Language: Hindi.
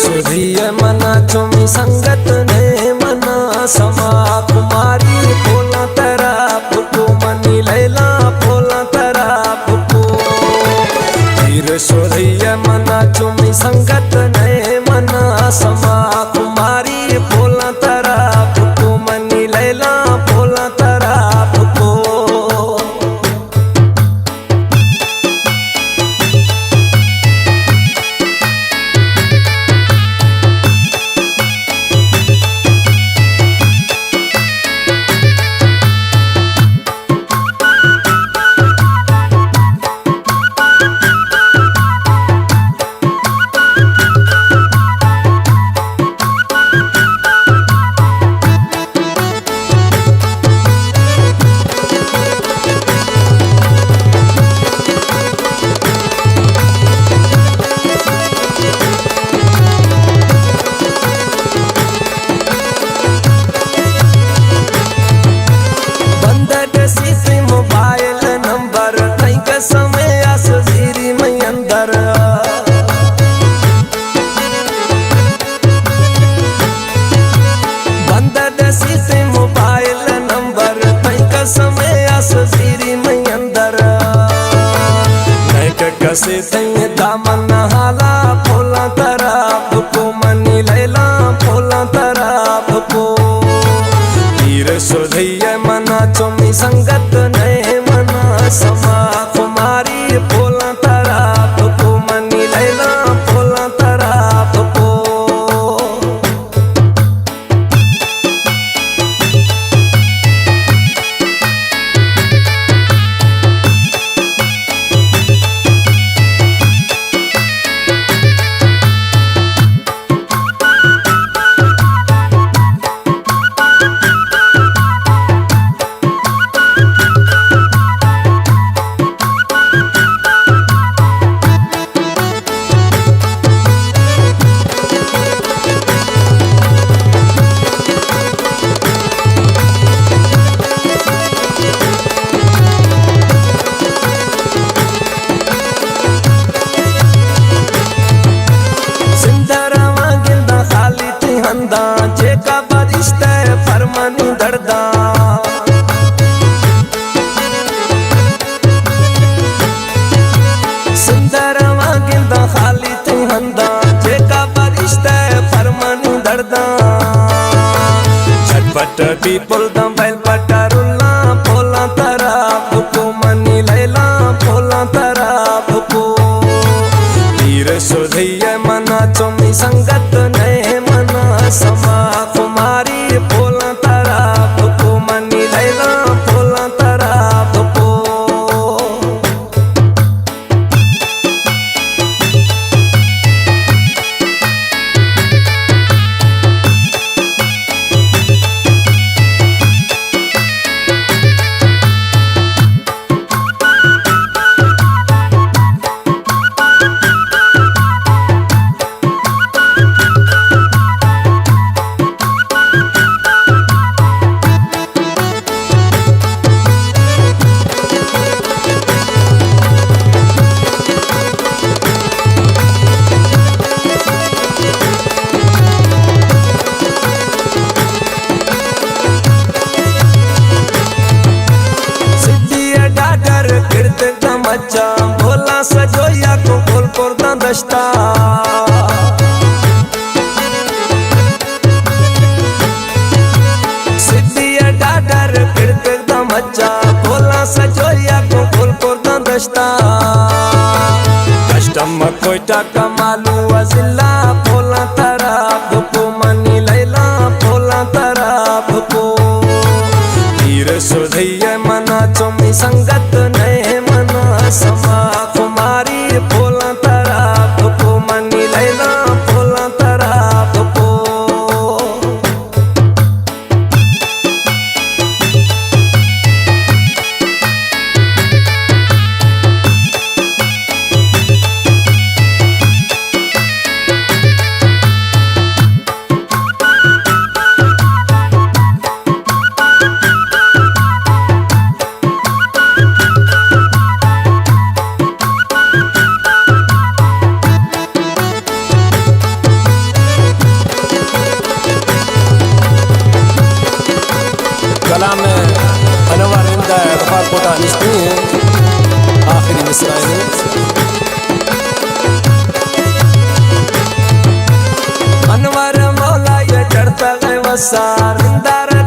सुधिय मना चुमी संगत ने मना समा कुमारी फूला तेरा फुकू मनी लैला फूला तेरा फुकू तीर सुधिय मना चुमी संगत ने मना समा कुमारी फूला तेरा फुकू मनी लैला फूला तेरा फुकू कसे तैं दामन हाला फूला तेरा फुकू मनी लैला फूला तेरा फुकू तीर सुधिय मना चुमी संगत ने मना समा कुमारी फूला तेरा फुकू मनी लैला फूला तेरा फुकू जेका बरिश्ते फरमानी दर्दा सुंदरवा गिंदा खाली तू हंदा जेका बरिश्ते फरमानी दर्दा झटपट पीपल दम बैल पटारुल्ला फूला तेरा फुकू मनी लैला फूला तेरा फुकू तीर सुधिय मना चुमी संगत ने मना समा कुमारी फूला तेरा फुकू मनी लैला फूला तेरा फुकू भोला सजोया को बोल कोरदा दस्ता सिद्धिया डाडर फिरते दम अच्छा भोला सजोया को बोल कोरदा दस्ता कष्टम कोयटा कमालू अजिल्ला भोला तेरा फुकू मनी लैला भोला तेरा फुकू तीर सुधिय मना चुमी संगत ने मना समा कुमारी फूला तेरा फुकू मनी लैला फूला तेरा फुकू रिश्ते हैं आखिरी मिसरा है। अनवर मौला ये चढ़ता गए वसार